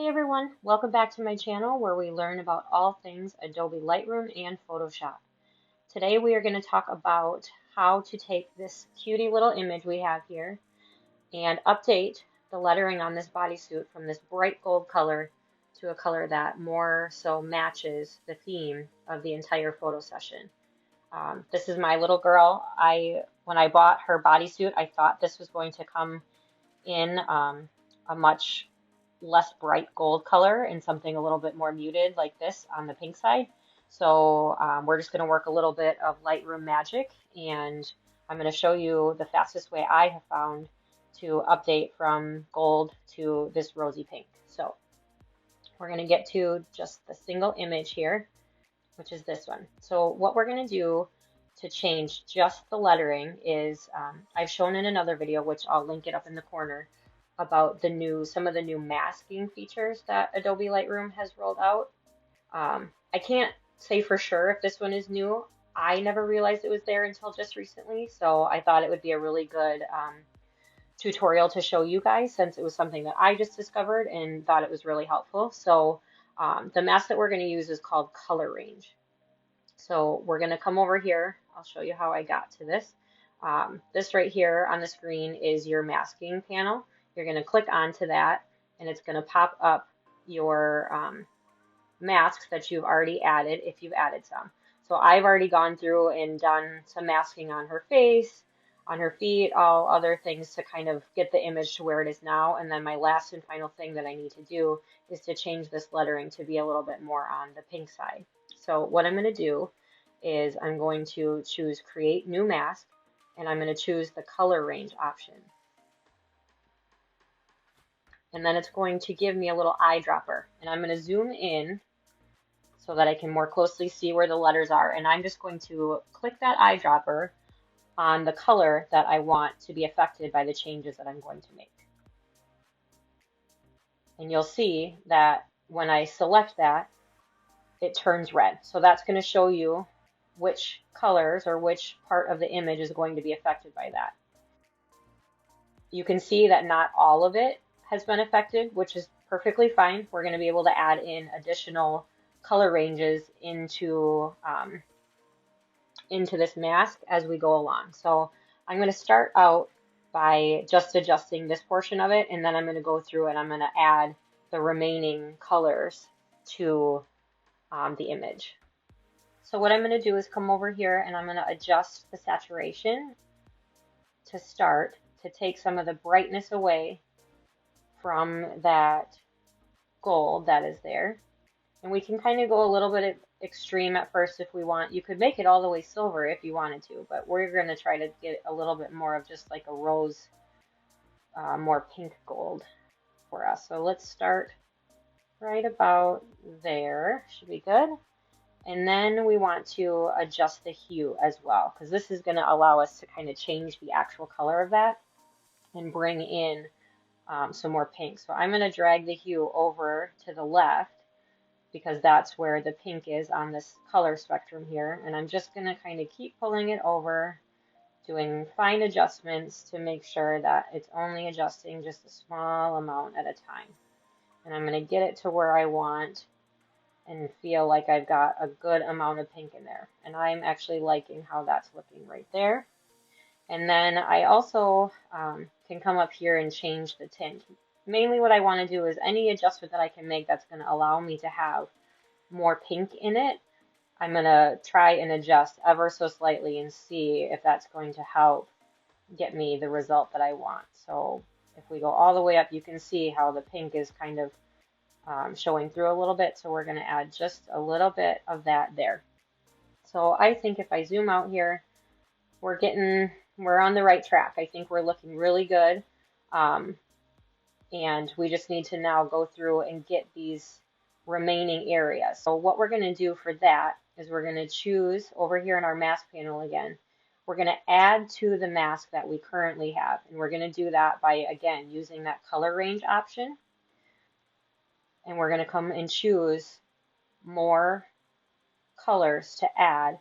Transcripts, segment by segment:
Hey everyone, welcome back to my channel where we learn about all things Adobe Lightroom and Photoshop. Today we are going to talk about how to take this cutie little image we have here and update the lettering on this bodysuit from this bright gold color to a color that more so matches the theme of the entire photo session. This is my little girl. When I bought her bodysuit, I thought this was going to come in a much less bright gold color and something a little bit more muted like this on the pink side. So we're just going to work a little bit of Lightroom magic, and I'm going to show you the fastest way I have found to update from gold to this rosy pink. So we're going to get to just the single image here, which is this one. So what we're going to do to change just the lettering is I've shown in another video, which I'll link it up in the corner, about some of the new masking features that Adobe Lightroom has rolled out. I can't say for sure if this one is new. I never realized it was there until just recently, so I thought it would be a really good tutorial to show you guys since it was something that I just discovered and thought it was really helpful. So the mask that we're going to use is called Color Range. So we're going to come over here. I'll show you how I got to this. This right here on the screen is your masking panel. You're going to click onto that and it's going to pop up your masks that you've already added if you've added some. So I've already gone through and done some masking on her face, on her feet, all other things to kind of get the image to where it is now. And then my last and final thing that I need to do is to change this lettering to be a little bit more on the pink side. So what I'm going to do is I'm going to choose Create New Mask, and I'm going to choose the Color Range option. And then it's going to give me a little eyedropper, and I'm going to zoom in so that I can more closely see where the letters are. And I'm just going to click that eyedropper on the color that I want to be affected by the changes that I'm going to make. And you'll see that when I select that, it turns red. So that's going to show you which colors or which part of the image is going to be affected by that. You can see that not all of it has been affected, which is perfectly fine. We're going to be able to add in additional color ranges into this mask as we go along. So I'm going to start out by just adjusting this portion of it, and then I'm going to go through and I'm going to add the remaining colors to the image. So what I'm going to do is come over here and I'm going to adjust the saturation to start to take some of the brightness away from that gold that is there. And we can kind of go a little bit extreme at first if we want. You could make it all the way silver if you wanted to, but we're going to try to get a little bit more of just like a rose, more pink gold for us. So let's start right about there. Should be good. And then we want to adjust the hue as well, because this is going to allow us to kind of change the actual color of that and bring in some more pink. So I'm going to drag the hue over to the left because that's where the pink is on this color spectrum here. And I'm just going to kind of keep pulling it over, doing fine adjustments to make sure that it's only adjusting just a small amount at a time. And I'm going to get it to where I want and feel like I've got a good amount of pink in there. And I'm actually liking how that's looking right there. And then I also can come up here and change the tint. Mainly what I want to do is any adjustment that I can make that's going to allow me to have more pink in it, I'm going to try and adjust ever so slightly and see if that's going to help get me the result that I want. So if we go all the way up, you can see how the pink is kind of showing through a little bit. So we're going to add just a little bit of that there. So I think if I zoom out here, we're on the right track. I think we're looking really good. And we just need to now go through and get these remaining areas. So what we're going to do for that is we're going to choose over here in our mask panel again. We're going to add to the mask that we currently have. And we're going to do that by, again, using that color range option. And we're going to come and choose more colors to add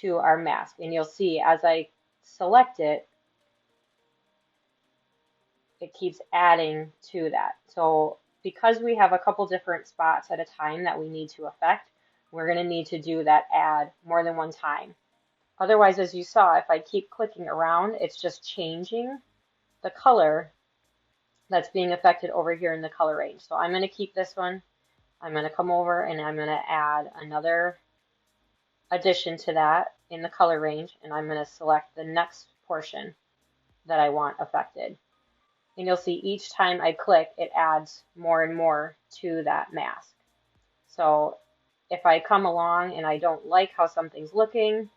to our mask. And you'll see as I select it, it keeps adding to that. So because we have a couple different spots at a time that we need to affect, we're going to need to do that add more than one time. Otherwise, as you saw, if I keep clicking around, it's just changing the color that's being affected over here in the color range. So I'm going to keep this one. I'm going to come over and I'm going to add another addition to that in the color range, and I'm going to select the next portion that I want affected. And you'll see each time I click, it adds more and more to that mask. So if I come along and I don't like how something's looking,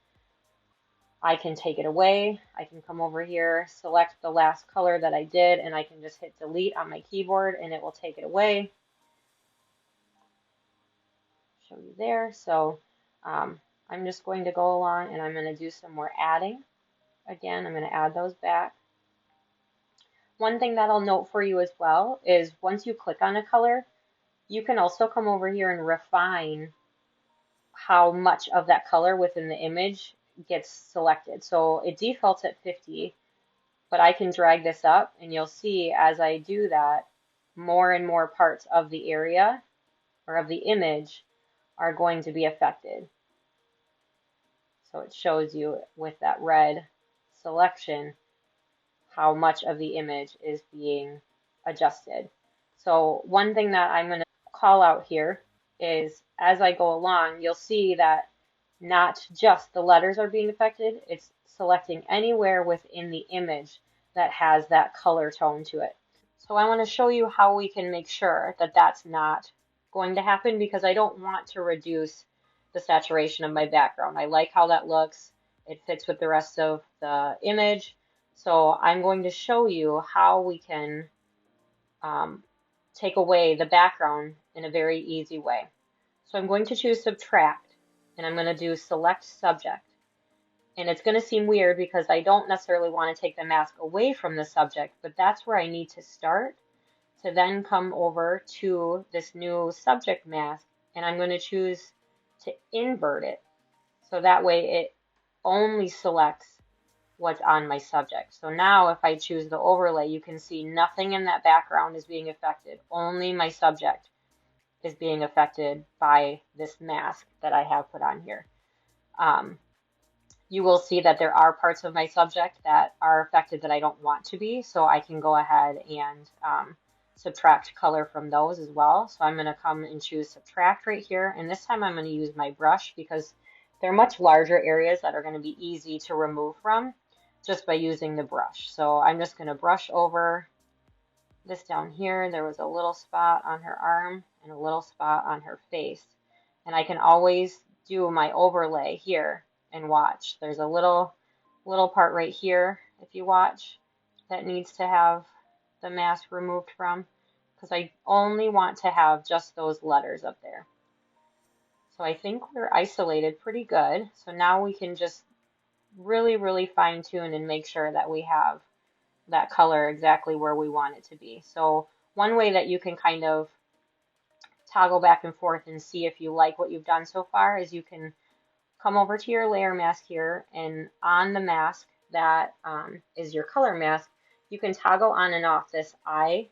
I can take it away. I can come over here, select the last color that I did, and I can just hit delete on my keyboard and it will take it away. Show you there. So I'm just going to go along and I'm going to do some more adding. Again, I'm going to add those back. One thing that I'll note for you as well is once you click on a color, you can also come over here and refine how much of that color within the image gets selected. So it defaults at 50, but I can drag this up and you'll see as I do that, more and more parts of the area or of the image are going to be affected. So it shows you with that red selection how much of the image is being adjusted. So one thing that I'm going to call out here is as I go along, you'll see that not just the letters are being affected, it's selecting anywhere within the image that has that color tone to it. So I want to show you how we can make sure that that's not going to happen, because I don't want to reduce the saturation of my background. I like how that looks. It fits with the rest of the image. So I'm going to show you how we can take away the background in a very easy way. So I'm going to choose subtract and I'm going to do select subject. And it's going to seem weird because I don't necessarily want to take the mask away from the subject, but that's where I need to start to then come over to this new subject mask, and I'm going to choose to invert it. So that way it only selects what's on my subject. So now if I choose the overlay, you can see nothing in that background is being affected. Only my subject is being affected by this mask that I have put on here. You will see that there are parts of my subject that are affected that I don't want to be, so I can go ahead and subtract color from those as well. So I'm going to come and choose subtract right here, and this time I'm going to use my brush because they're much larger areas that are going to be easy to remove from just by using the brush. So I'm just going to brush over this down here. There was a little spot on her arm and a little spot on her face, and I can always do my overlay here and watch. There's a little part right here, if you watch, that needs to have the mask removed from, because I only want to have just those letters up there. So I think we're isolated pretty good. So now we can just really fine tune and make sure that we have that color exactly where we want it to be. So one way that you can kind of toggle back and forth and see if you like what you've done so far is you can come over to your layer mask here, and on the mask that is your color mask, you can toggle on and off this eye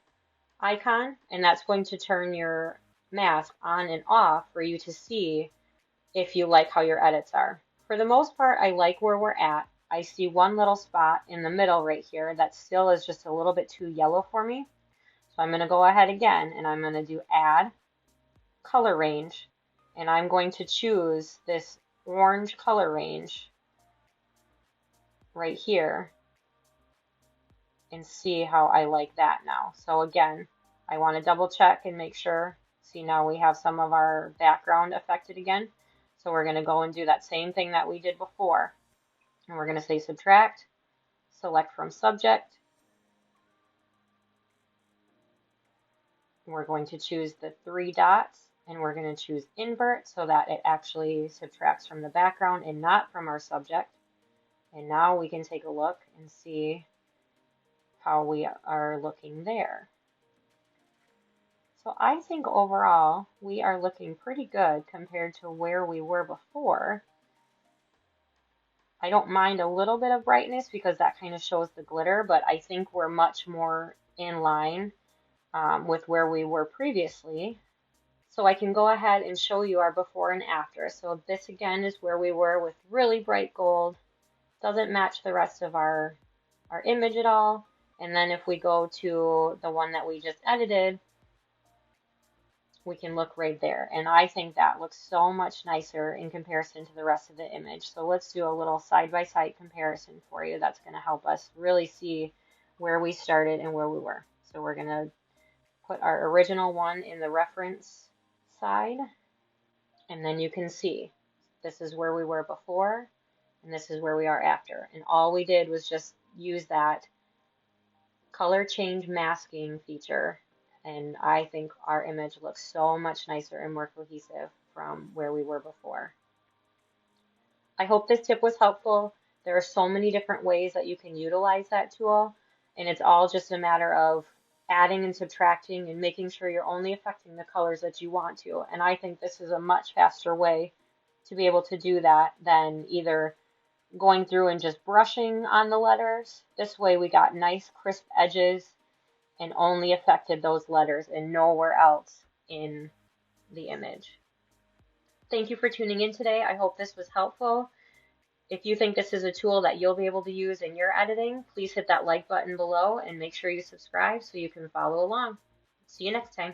icon, and that's going to turn your mask on and off for you to see if you like how your edits are. For the most part, I like where we're at. I see one little spot in the middle right here that still is just a little bit too yellow for me. So I'm going to go ahead again and I'm going to do add color range, and I'm going to choose this orange color range right here and see how I like that now. So again, I want to double check and make sure. See, now we have some of our background affected again. So we're going to go and do that same thing that we did before. And we're going to say subtract, select from subject. We're going to choose the 3 dots and we're going to choose invert so that it actually subtracts from the background and not from our subject. And now we can take a look and see how we are looking there. So I think overall we are looking pretty good compared to where we were before. I don't mind a little bit of brightness because that kind of shows the glitter, but I think we're much more in line with where we were previously. So I can go ahead and show you our before and after. So this again is where we were with really bright gold. Doesn't match the rest of our image at all. And then if we go to the one that we just edited, we can look right there. And I think that looks so much nicer in comparison to the rest of the image. So let's do a little side-by-side comparison for you. That's going to help us really see where we started and where we were. So we're going to put our original one in the reference side, and then you can see this is where we were before and this is where we are after. And all we did was just use that color change masking feature, and I think our image looks so much nicer and more cohesive from where we were before. I hope this tip was helpful. There are so many different ways that you can utilize that tool, and it's all just a matter of adding and subtracting and making sure you're only affecting the colors that you want to. And I think this is a much faster way to be able to do that than either going through and just brushing on the letters. This way we got nice crisp edges and only affected those letters and nowhere else in the image. Thank you for tuning in today. I hope this was helpful. If you think this is a tool that you'll be able to use in your editing, please hit that like button below and make sure you subscribe so you can follow along. See you next time.